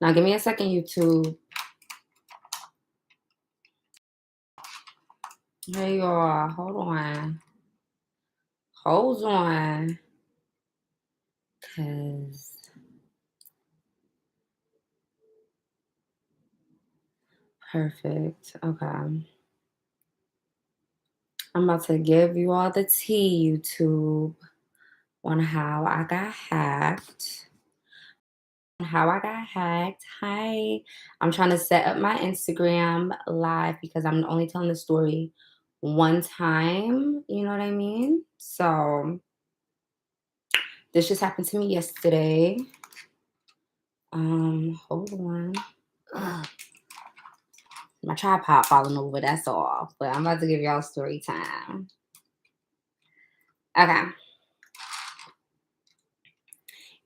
Now give me a second, YouTube. Hey y'all, hold on. Hold on. Cause perfect. Okay. I'm about to give you all the tea, YouTube, on how I got hacked. Hi. I'm trying to set up my Instagram live because I'm only telling the story one time. You know what I mean? So this just happened to me yesterday. Hold on. Ugh, my tripod falling over, that's all. But I'm about to give y'all story time. Okay.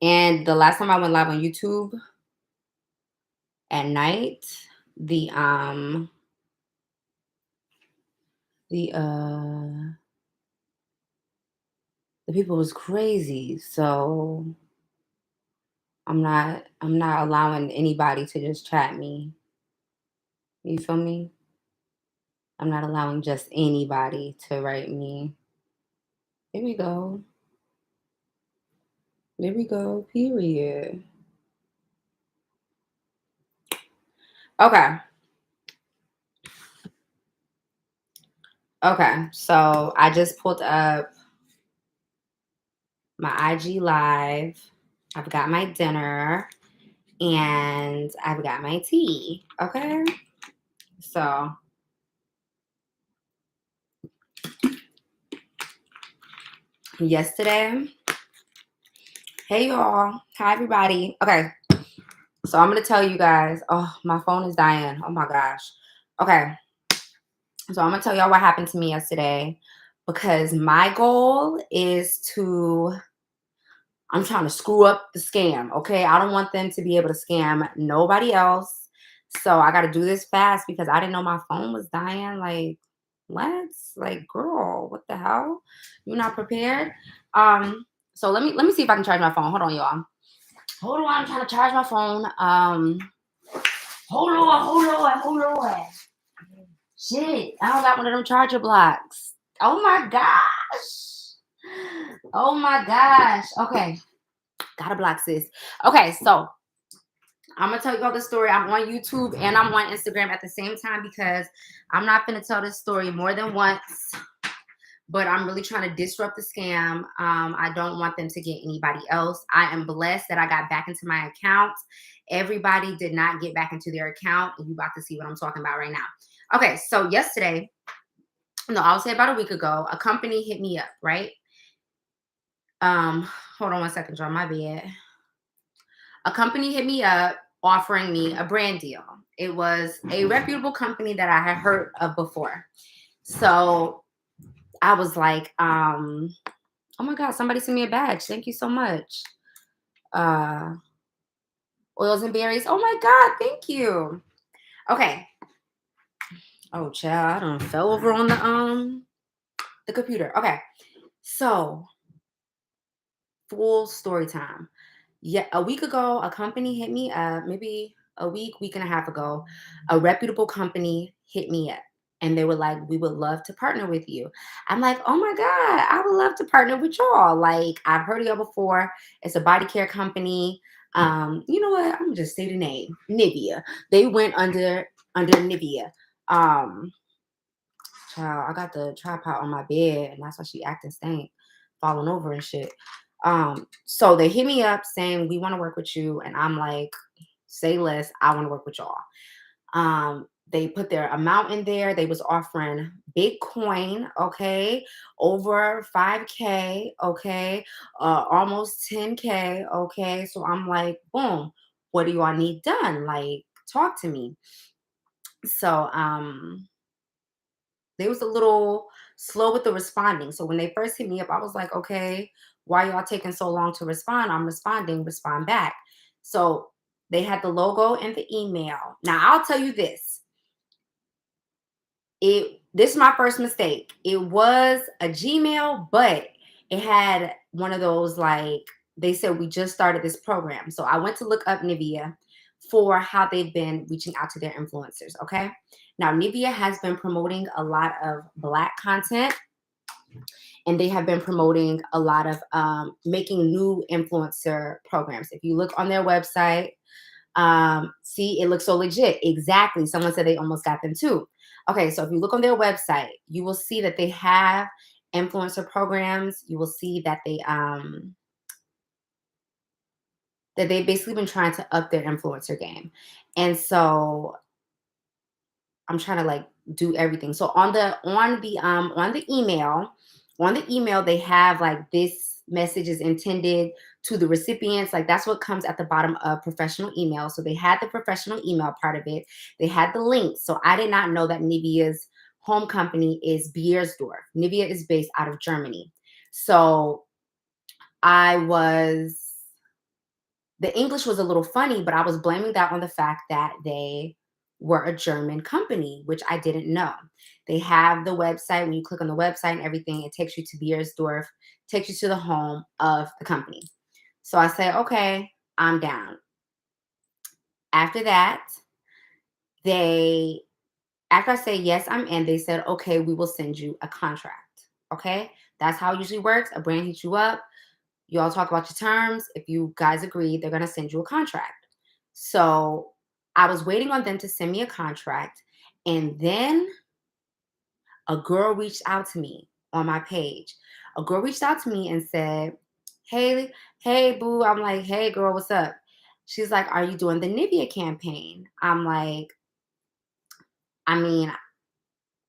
And the last time I went live on YouTube at night, the the uh the people was crazy. So I'm not allowing anybody to just chat me. You feel me? I'm not allowing just anybody to write me. Here we go. There we go. Period. Okay. Okay. So I just pulled up my IG live. I've got my dinner and I've got my tea. Okay. So yesterday, hey y'all. Hi everybody. Okay. So I'm gonna tell you guys. Oh, my phone is dying. Oh my gosh. Okay. So I'm gonna tell y'all what happened to me yesterday because my goal is I'm trying to screw up the scam. Okay. I don't want them to be able to scam nobody else. So I gotta do this fast because I didn't know my phone was dying. Like, what? Like, girl, what the hell? You're not prepared? So let me see if I can charge my phone. Hold on, y'all. Hold on, I'm trying to charge my phone. Hold on. Shit, I don't got one of them charger blocks. Oh my gosh. Oh my gosh. Okay. Gotta block sis. Okay, so I'm gonna tell you all the story. I'm on YouTube and I'm on Instagram at the same time because I'm not gonna tell this story more than once. But I'm really trying to disrupt the scam. I don't want them to get anybody else. I am blessed that I got back into my account. Everybody did not get back into their account, and you about to see what I'm talking about right now. Okay, so yesterday, no, I would say about a week ago, a company hit me up, right? Hold on one second, John, my bad. A company hit me up offering me a brand deal. It was a reputable company that I had heard of before. So I was like, oh my God, somebody sent me a badge. Thank you so much. Oils and berries. Oh my God, thank you. Okay. Oh, child, I done fell over on the computer. Okay. So full story time. Yeah, a week ago, a company hit me up, maybe a week and a half ago, a reputable company hit me up. And they were like, we would love to partner with you. I'm like, oh my God, I would love to partner with y'all. Like, I've heard of y'all before. It's a body care company. You know what? I'm gonna just say the name. Nivea. They went under Nivea. Child, I got the tripod on my bed, and that's why she acting stank, falling over and shit. So they hit me up saying we want to work with you, and I'm like, say less, I want to work with y'all. They put their amount in there. They was offering Bitcoin, okay, over 5K, okay, almost 10K, okay. So I'm like, boom, what do you all need done? Like, talk to me. So they was a little slow with the responding. So when they first hit me up, I was like, okay, why y'all taking so long to respond? I'm responding, respond back. So they had the logo and the email. Now I'll tell you this. This is my first mistake. It was a Gmail, but it had one of those, like, they said we just started this program. So I went to look up Nivea. for how they've been reaching out to their influencers. Okay. Now, Nivea has been promoting a lot of Black content, and they have been promoting a lot of making new influencer programs. If you look on their website, see, it looks so legit. Exactly. Someone said they almost got them too. Okay, so if you look on their website, you will see that they have influencer programs. You will see that they've basically been trying to up their influencer game. And so I'm trying to like do everything. So on the email they have like this message is intended to the recipients. Like that's what comes at the bottom of professional email. So they had the professional email part of it. They had the links. So I did not know that Nivea's home company is Biersdorf. Nivea is based out of Germany. So I was the English was a little funny, but I was blaming that on the fact that they were a German company, which I didn't know. They have the website. When you click on the website and everything, it takes you to Biersdorf, takes you to the home of the company. So I say, okay, I'm down. After that, they, after I say, yes, I'm in, they said, okay, we will send you a contract. Okay. That's how it usually works. A brand hits you up. You all talk about your terms. If you guys agree, they're going to send you a contract. So I was waiting on them to send me a contract. And then a girl reached out to me on my page. A girl reached out to me and said, hey, hey, boo. I'm like, hey, girl, what's up? She's like, are you doing the Nivea campaign? I'm like, I mean,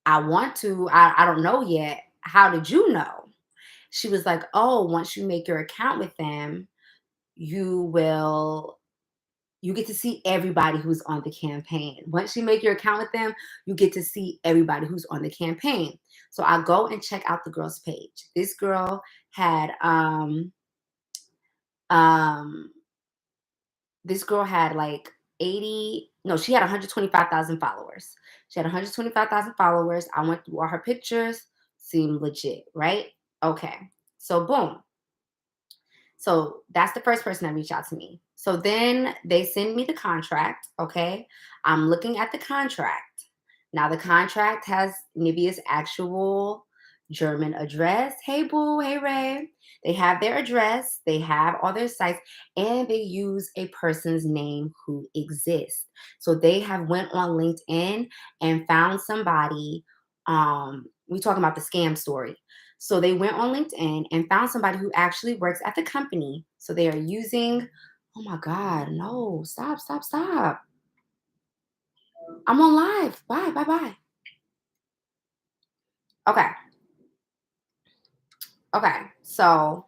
I want to. I don't know yet. How did you know? She was like, oh, once you make your account with them, you will you get to see everybody who's on the campaign. Once you make your account with them, you get to see everybody who's on the campaign. So I go and check out the girl's page. This girl had um this girl had like 80, no, she had 125,000 followers. She had 125,000 followers. I went through all her pictures, seemed legit, right? Okay. So boom. So that's the first person that reached out to me. So then they send me the contract. Okay. I'm looking at the contract. Now the contract has Nivea's actual German address. Hey boo, hey Ray. They have their address, they have all their sites, and they use a person's name who exists. So they have went on LinkedIn and found somebody. We talking about the scam story. So they went on LinkedIn and found somebody who actually works at the company. So they are using, oh my God, no, stop, stop, stop. I'm on live. Bye, bye, bye. Okay. Okay. So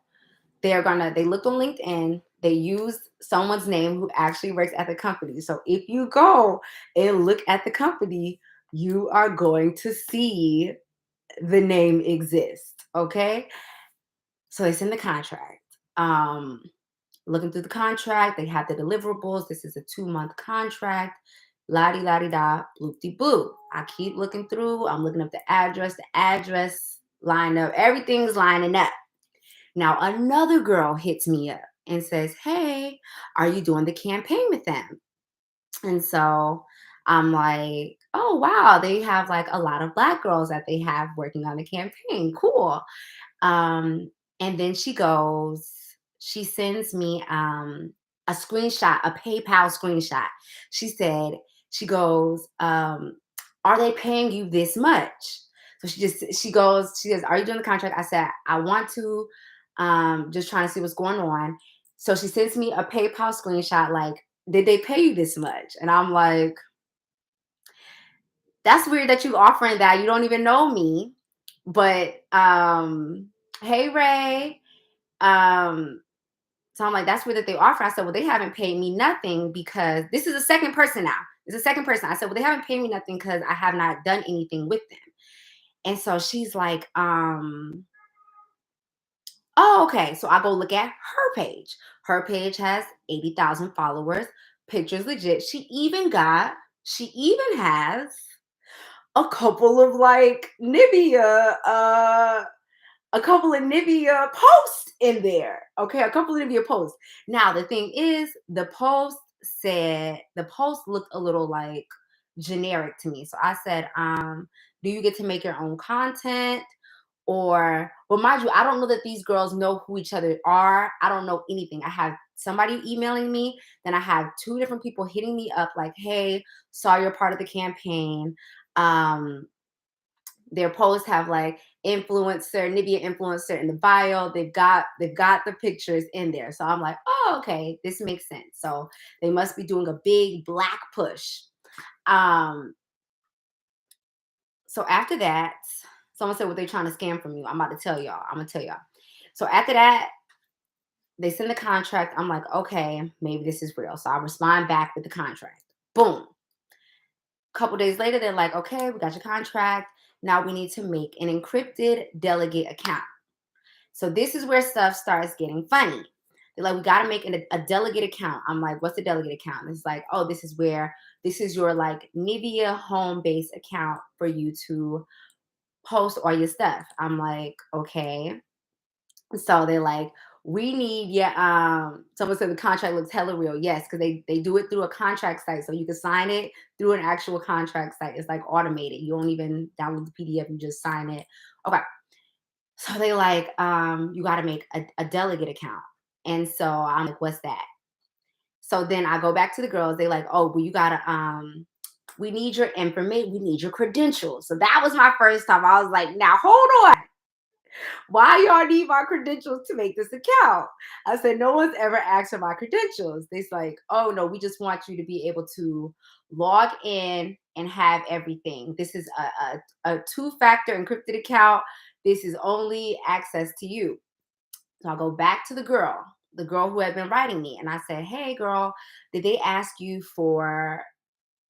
they looked on LinkedIn, they used someone's name who actually works at the company. So if you go and look at the company, you are going to see the name exist. Okay. So they send the contract. Looking through the contract, they have the deliverables. This is a 2-month contract. La di la di da, bloop de blue. I keep looking through. I'm looking up the address line up. Everything's lining up. Now another girl hits me up and says, hey, are you doing the campaign with them? And so I'm like, oh wow, they have like a lot of Black girls that they have working on the campaign. Cool. Um, and then she sends me a screenshot, a PayPal screenshot. She said, she goes, are they paying you this much? So she goes, are you doing the contract? I said, I want to, just trying to see what's going on. So she sends me a PayPal screenshot, like, did they pay you this much? And I'm like, that's weird that you offering that. You don't even know me. But hey Ray. Um, so I'm like, that's weird that they offer. I said, well, they haven't paid me nothing because this is the second person now. It's the second person. I said, well, they haven't paid me nothing because I have not done anything with them. And so she's like, oh, okay. So I go look at her page. Her page has 80,000 followers. Pictures legit. She even has a couple of like Nivea a couple of Nivea posts in there. Okay, a couple of Nivea posts. Now the thing is, the post said the post looked a little like generic to me. So I said, do you get to make your own content? Or, well, mind you, I don't know that these girls know who each other are. I don't know anything. I have somebody emailing me, then I have two different people hitting me up like, hey, saw you're part of the campaign. Um, their posts have like influencer, Nivea influencer in the bio. They've got the pictures in there. So I'm like, oh, okay, this makes sense. So they must be doing a big black push. Um, so after that, someone said what they're trying to scam from you. I'm about to tell y'all. I'm gonna tell y'all. So after that, they send the contract. I'm like, okay, maybe this is real. So I respond back with the contract. Boom. A couple days later, they're like, okay, we got your contract. Now we need to make an encrypted delegate account. So this is where stuff starts getting funny. They're like, we got to make a delegate account. I'm like, what's a delegate account? And it's like, oh, this is your like Nivea home base account for you to post all your stuff. I'm like, okay. So they're like, we need your someone said the contract looks hella real. Yes, because they do it through a contract site. So you can sign it through an actual contract site. It's like automated. You don't even download the PDF, you just sign it. Okay. So they like, you got to make a delegate account. And so I'm like, what's that? So then I go back to the girls. They like, oh, well, you gotta we need your information, we need your credentials. So that was my first time. I was like, now hold on. Why y'all need my credentials to make this account? I said, no one's ever asked for my credentials. They're like, oh no, we just want you to be able to log in and have everything. This is a two-factor encrypted account. This is only access to you. So I go back to the girl who had been writing me, and I said, hey girl, did they ask you for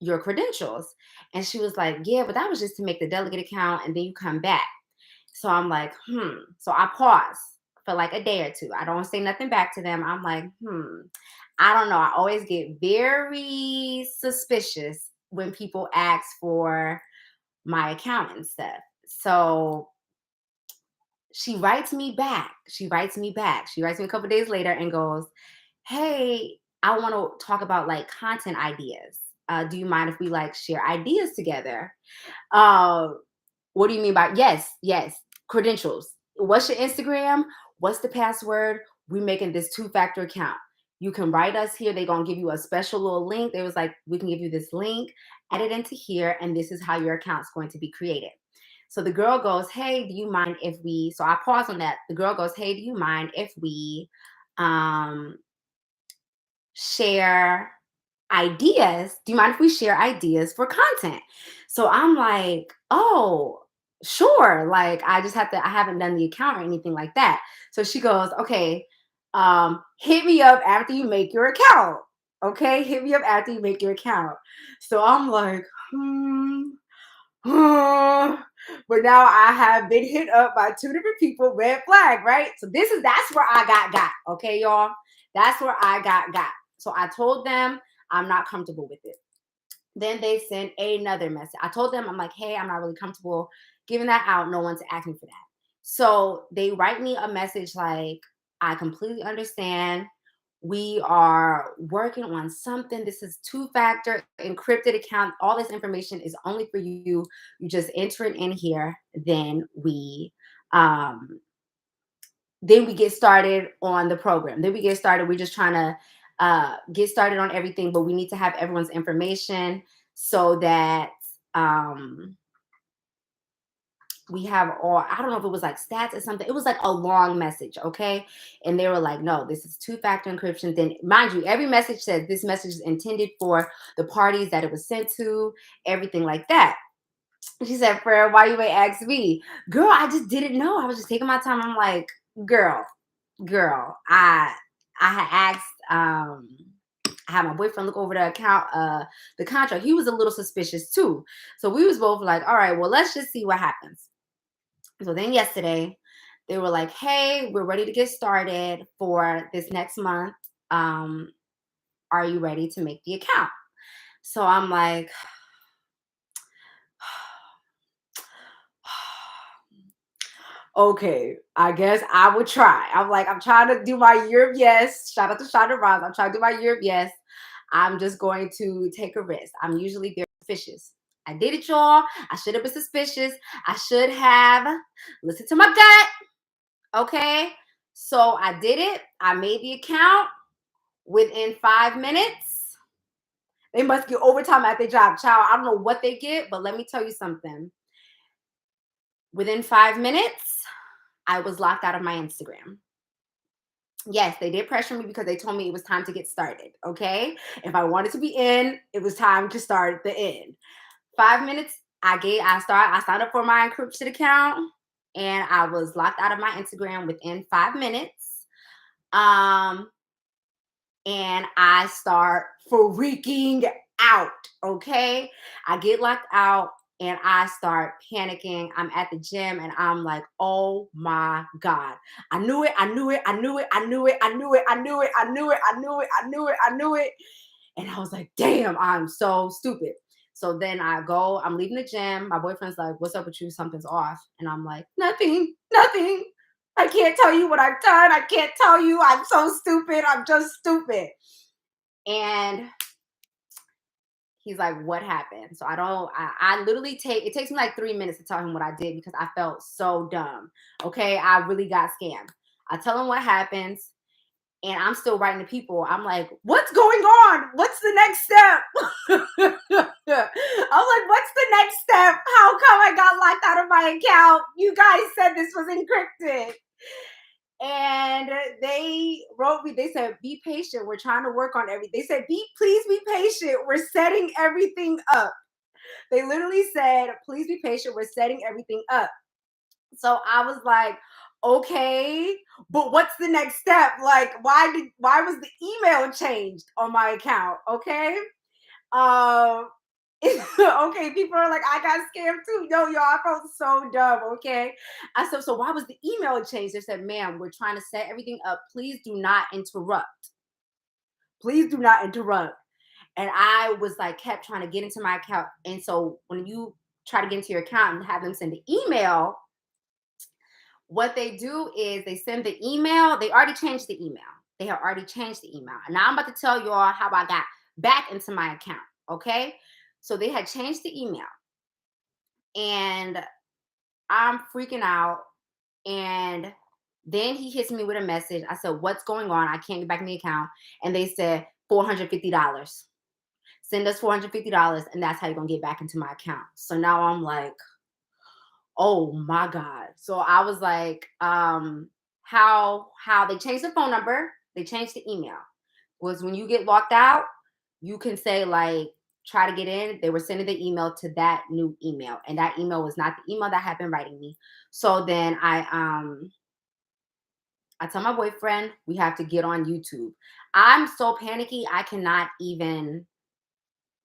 your credentials? And she was like, yeah, but that was just to make the delegate account and then you come back. So I'm like, So I pause for like a day or two. I don't say nothing back to them. I'm like, I don't know. I always get very suspicious when people ask for my account and stuff. So she writes me back. She writes me a couple days later and goes, hey, I want to talk about like content ideas. Do you mind if we like share ideas together? Um, what do you mean by yes, credentials? What's your Instagram? What's the password? We making this two-factor account. You can write us here. They're gonna give you a special little link. They was like, we can give you this link, add it into here, and this is how your account's going to be created. So the girl goes, hey, do you mind if we, so I pause on that. The girl goes, hey, do you mind if we um share ideas? Do you mind if we share ideas for content? So I'm like, oh, sure. Like I haven't done the account or anything like that. So she goes, okay, hit me up after you make your account. Okay, hit me up after you make your account. So I'm like, but now I have been hit up by two different people, red flag, right? So that's where I got. Okay, y'all. That's where I got. So I told them I'm not comfortable with it. Then they sent another message. I told them, I'm like, hey, I'm not really comfortable giving that out. No one's asking for that. So they write me a message like, I completely understand. We are working on something. This is two-factor encrypted account. All this information is only for you. You just enter it in here. Um, then we get started on the program. Then we get started. We're just trying to get started on everything, but we need to have everyone's information so that we have all, I don't know if it was like stats or something. It was like a long message, okay? And they were like, no, this is two-factor encryption. Then mind you, every message says this message is intended for the parties that it was sent to, everything like that. She said, Freya, why you ain't ask me? Girl, I just didn't know. I was just taking my time. I'm like, girl, I had asked I had my boyfriend look over the contract. He was a little suspicious too. So we was both like, all right, well, let's just see what happens. So then yesterday, they were like, hey, we're ready to get started for this next month. Are you ready to make the account? So I'm like, okay, I guess I would try. I'm like, I'm trying to do my year of yes. Shout out to Shonda Rhimes. I'm trying to do my year of yes. I'm just going to take a risk. I'm usually very suspicious. I did it, y'all. I should have been suspicious. I should have listened to my gut. Okay. So I did it. I made the account within 5 minutes. They must get overtime at their job. Child, I don't know what they get, but let me tell you something. Within 5 minutes, I was locked out of my Instagram. Yes, they did pressure me because they told me it was time to get started. Okay. If I wanted to be in, it was time to start the end. 5 minutes, I signed up for my encrypted account and I was locked out of my Instagram within 5 minutes. And I start freaking out. Okay. I get locked out and I start panicking. I'm at the gym and I'm like, oh my God. I knew it. I knew it. I knew it. I knew it. I knew it. I knew it. I knew it. I knew it. I knew it. I knew it. And I was like, damn, I'm so stupid. So then I'm leaving the gym. My boyfriend's like, what's up with you? Something's off. And I'm like, nothing, nothing. I can't tell you what I've done. I can't tell you. I'm so stupid. I'm just stupid. And he's like, what happened? So I literally it takes me like 3 minutes to tell him what I did because I felt so dumb. Okay. I really got scammed. I tell him what happens and I'm still writing to people. I'm like, what's going on? What's the next step? I'm like, what's the next step? How come I got locked out of my account? You guys said this was encrypted. And they wrote me, they said, be patient. We're trying to work on everything. They said, please be patient. We're setting everything up. They literally said, please be patient. We're setting everything up. So I was like, okay, but what's the next step? Like, why was the email changed on my account? Okay. Um, okay, people are like, I got scammed too. No, y'all, I felt so dumb. Okay. I said, so why was the email changed? They said, ma'am, we're trying to set everything up. Please do not interrupt. Please do not interrupt. And I was like, kept trying to get into my account. And so when you try to get into your account and have them send the email, what they do is they send the email. They already changed the email. They have already changed the email. And now I'm about to tell you all how I got back into my account. Okay. So they had changed the email. And I'm freaking out. And then he hits me with a message. I said, what's going on? I can't get back in the account. And they said, $450. Send us $450. And that's how you're going to get back into my account. So now I'm like, oh my God. So I was like, how they changed the phone number, they changed the email. Was when you get locked out, you can say like, try to get in. They were sending the email to that new email. And that email was not the email that had been writing me. So then I tell my boyfriend we have to get on YouTube. I'm so panicky, I cannot even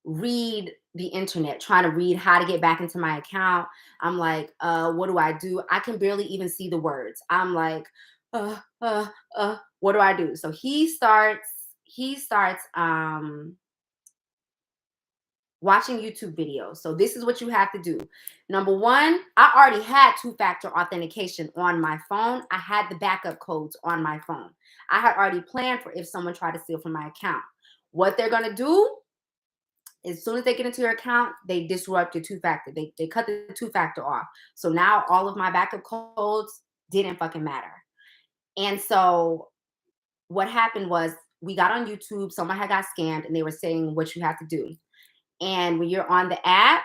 read the internet, trying to read how to get back into my account. I'm like, what do I do? I can barely even see the words. I'm like, what do I do? So he starts watching YouTube videos. So this is what you have to do. Number one, I already had two-factor authentication on my phone. I had the backup codes on my phone. I had already planned for if someone tried to steal from my account. What they're going to do, as soon as they get into your account, they disrupt your two-factor. They cut the two-factor off. So now all of my backup codes didn't fucking matter. And so what happened was we got on YouTube. Someone had got scammed and they were saying what you have to do. And when you're on the app,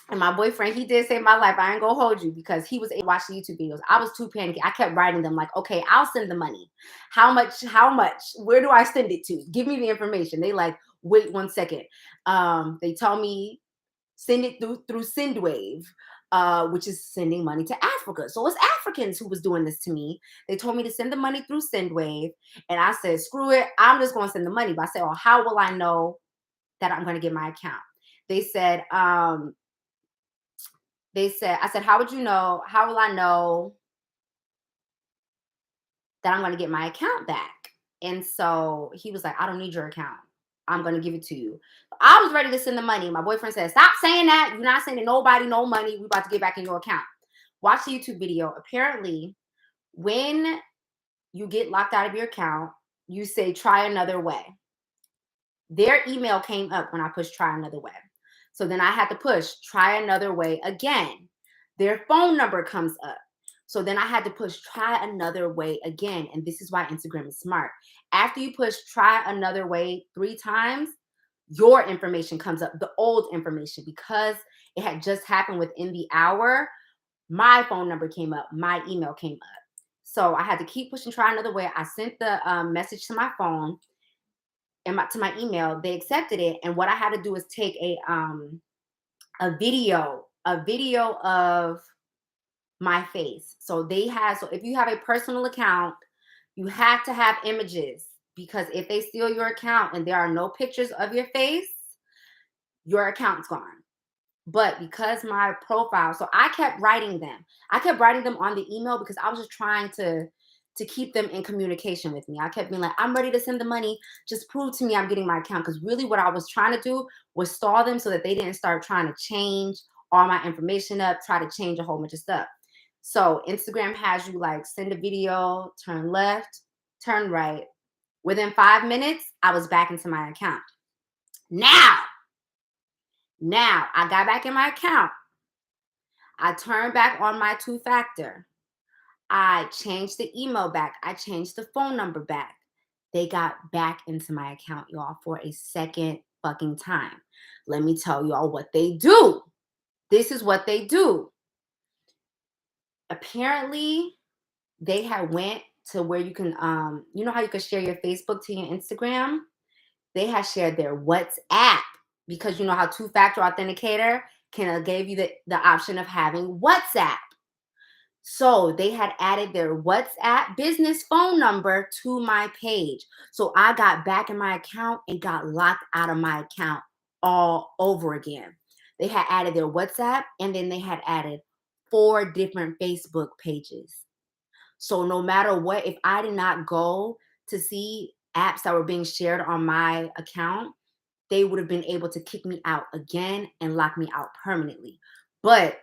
and my boyfriend, he did save my life. I ain't gonna hold you because he was able to watch the YouTube videos. I was too panicky. I kept writing them like, okay, I'll send the money. How much? How much? Where do I send it to? Give me the information. They like, wait 1 second. They tell me send it through Sendwave, which is sending money to Africa. So it's Africans who was doing this to me. They told me to send the money through Sendwave. And I said, screw it. I'm just gonna send the money. But I said, oh, how will I know that I'm gonna get my account? They said, I said, how would you know? How will I know that I'm going to get my account back? And so he was like, I don't need your account. I'm going to give it to you. I was ready to send the money. My boyfriend said, stop saying that. You're not sending nobody no money. We're about to get back in your account. Watch the YouTube video. Apparently, when you get locked out of your account, you say, try another way. Their email came up when I pushed try another way. So then I had to push try another way again. Their phone number comes up. So then I had to push try another way again. And this is why Instagram is smart. After you push try another way 3 times, your information comes up, the old information, because it had just happened within the hour. My phone number came up, my email came up. So I had to keep pushing try another way. I sent the message to my phone and to my email. They accepted it, and what I had to do is take a video of my face. So if you have a personal account, you have to have images, because if they steal your account and there are no pictures of your face, your account's gone. But because my profile, so I kept writing them. I kept writing them on the email because I was just trying to keep them in communication with me. I kept being like, I'm ready to send the money. Just prove to me I'm getting my account. Because really what I was trying to do was stall them so that they didn't start trying to change all my information up, try to change a whole bunch of stuff. So Instagram has you like send a video, turn left, turn right. Within 5 minutes, I was back into my account. Now I got back in my account. I turned back on my 2-factor. I changed the email back. I changed the phone number back. They got back into my account, y'all, for a second fucking time. Let me tell y'all what they do. This is what they do. Apparently, they had went to where you can, you know how you can share your Facebook to your Instagram? They had shared their WhatsApp, because you know how 2-factor authenticator can give you the option of having WhatsApp. So they had added their WhatsApp business phone number to my page. So I got back in my account and got locked out of my account all over again. They had added their WhatsApp, and then they had added 4 different Facebook pages. So no matter what, if I did not go to see apps that were being shared on my account, they would have been able to kick me out again and lock me out permanently. But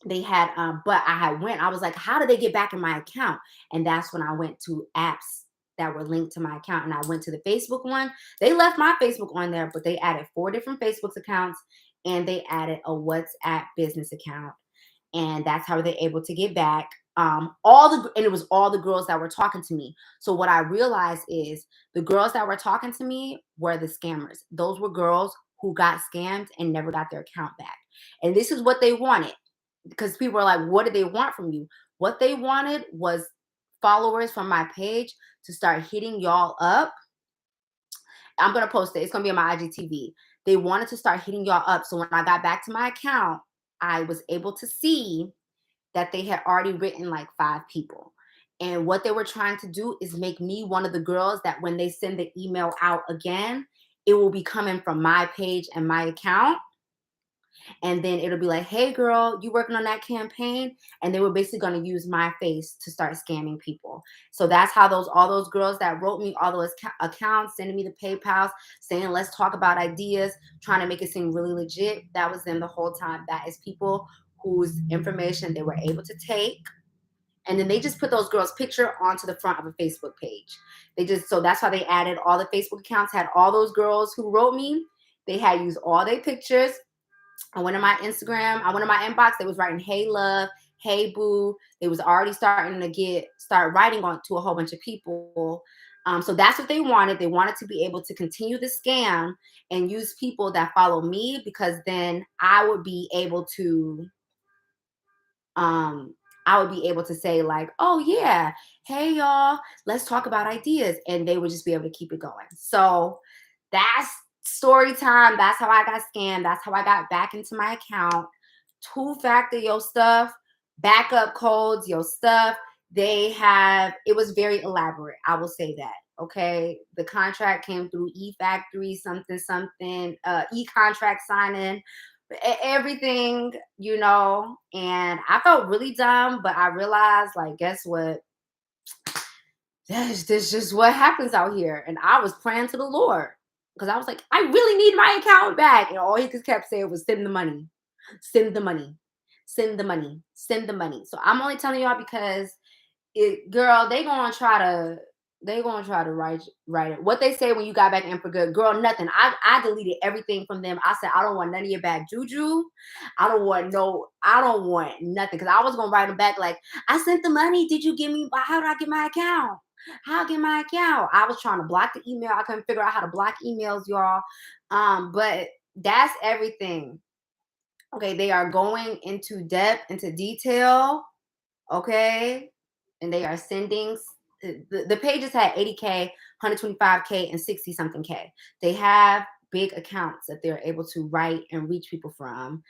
I was like, how did they get back in my account? And that's when I went to apps that were linked to my account, and I went to the Facebook one. They left my Facebook on there, but they added 4 different Facebook accounts, and they added a WhatsApp business account. And that's how they're able to get back. And it was all the girls that were talking to me. So what I realized is the girls that were talking to me were the scammers. Those were girls who got scammed and never got their account back. And this is what they wanted, because people are like, what did they want from you? What they wanted was followers from my page to start hitting y'all up. I'm going to post it. It's going to be on my IGTV. They wanted to start hitting y'all up. So when I got back to my account, I was able to see that they had already written like 5 people. And what they were trying to do is make me one of the girls that when they send the email out again, it will be coming from my page and my account. And then it'll be like, hey girl, you working on that campaign? And they were basically going to use my face to start scamming people. So that's how all those girls that wrote me all those accounts, sending me the PayPals, saying let's talk about ideas, trying to make it seem really legit, that was them the whole time. That is people whose information they were able to take, and then they just put those girls' picture onto the front of a Facebook page. So that's how they added all the Facebook accounts, had all those girls who wrote me. They had used all their pictures. I went to my Instagram, I went to my inbox. They was writing, hey love, hey boo. They was already starting to start writing on to a whole bunch of people. So that's what they wanted. They wanted to be able to continue the scam and use people that follow me, because then I would be able to say like, oh yeah, hey y'all, let's talk about ideas. And they would just be able to keep it going. So that's story time. That's how I got scammed. That's how I got back into my account. 2-factor your stuff, backup codes, your stuff. It was very elaborate. I will say that. Okay. The contract came through e-factory, something, e-contract signing, everything, and I felt really dumb, but I realized, like, guess what? This just what happens out here. And I was praying to the Lord, because I was like, I really need my account back. And all he just kept saying was send the money, send the money, send the money, send the money. So I'm only telling y'all because they gonna try to They gonna try to write it. What they say when you got back in for good, girl, nothing. I deleted everything from them. I said, I don't want none of your bad juju. I don't want nothing. Cause I was gonna write them back like, I sent the money. Did you give me how did I get my account? How I get my account? I was trying to block the email. I couldn't figure out how to block emails, y'all. But that's everything. Okay, they are going into depth, into detail. Okay, and they are sending the pages had 80K, 125K, and 60 something K. They have big accounts that they're able to write and reach people from.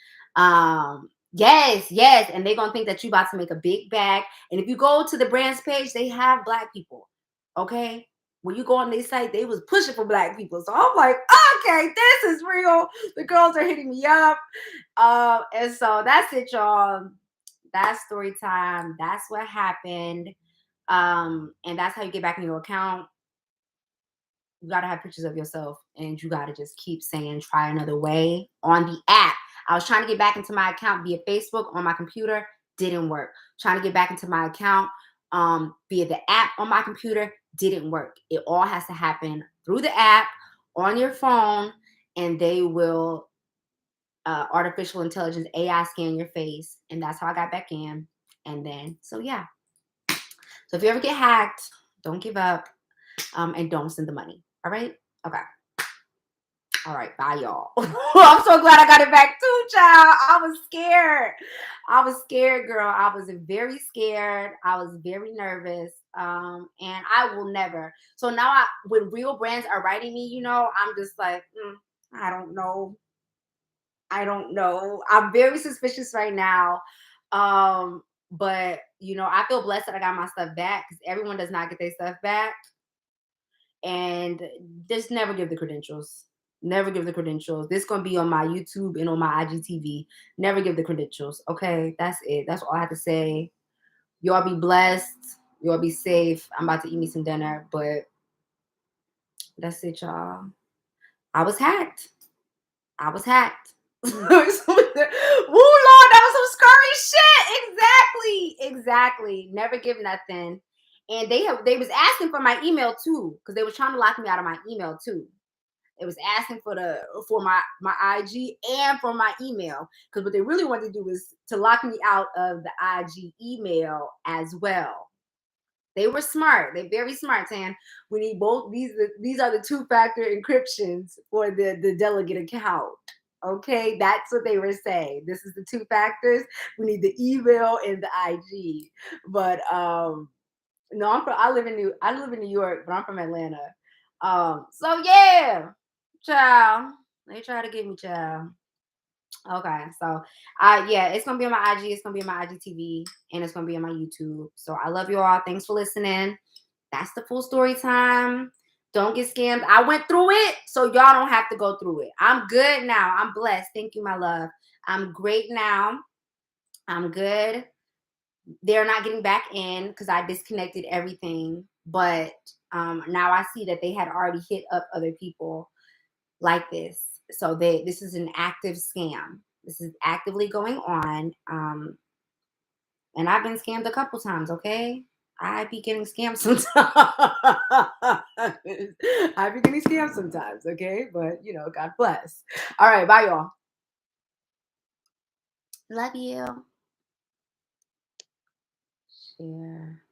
Yes, yes, and they're gonna think that you about to make a big bag. And if you go to the brand's page, they have black people. Okay. When you go on their site, they was pushing for black people. So I'm like, okay, this is real. The girls are hitting me up. And so that's it, y'all. That's story time. That's what happened. And that's how you get back in your account. You gotta have pictures of yourself, and you gotta just keep saying try another way on the app. I was trying to get back into my account via Facebook on my computer, didn't work. Trying to get back into my account via the app on my computer, didn't work. It all has to happen through the app on your phone, and they will artificial intelligence AI scan your face, and that's how I got back in. And then so yeah. So if you ever get hacked, don't give up, and don't send the money. All right? Okay. All right. Bye, y'all. I'm so glad I got it back too, child. I was scared. I was scared, girl. I was very scared. I was very nervous. And I will never. So now when real brands are writing me, I'm just like, I don't know. I don't know. I'm very suspicious right now. But I feel blessed that I got my stuff back because everyone does not get their stuff back. And just never give the credentials. Never give the credentials. This gonna be on my YouTube and on my IGTV. Never give the credentials. Okay, that's it. That's all I have to say. Y'all be blessed. Y'all be safe. I'm about to eat me some dinner, but that's it, y'all. I was hacked. I was hacked. Woo, Lord, that was some scurry shit. Exactly. Never give nothing. And they was asking for my email too, because they was trying to lock me out of my email too. It was asking for my IG and for my email. Because what they really wanted to do was to lock me out of the IG email as well. They were smart. They're very smart, Tan. We need both. These are the two-factor encryptions for the delegate account. Okay, that's what they were saying. This is the two factors. We need the email and the IG. But no, I live in New York, but I'm from Atlanta. So yeah, child. They try to get me, child. Okay, so yeah, it's gonna be on my IG, it's gonna be on my IGTV, and it's gonna be on my YouTube. So I love you all. Thanks for listening. That's the full story time. Don't get scammed. I went through it, so y'all don't have to go through it. I'm good now. I'm blessed. Thank you, my love. I'm great now. I'm good. They're not getting back in because I disconnected everything. But now I see that they had already hit up other people like this. So this is an active scam. This is actively going on. And I've been scammed a couple times, okay? I be getting scammed sometimes. I be getting scammed sometimes, okay? But God bless. All right, bye y'all. Love you. Share.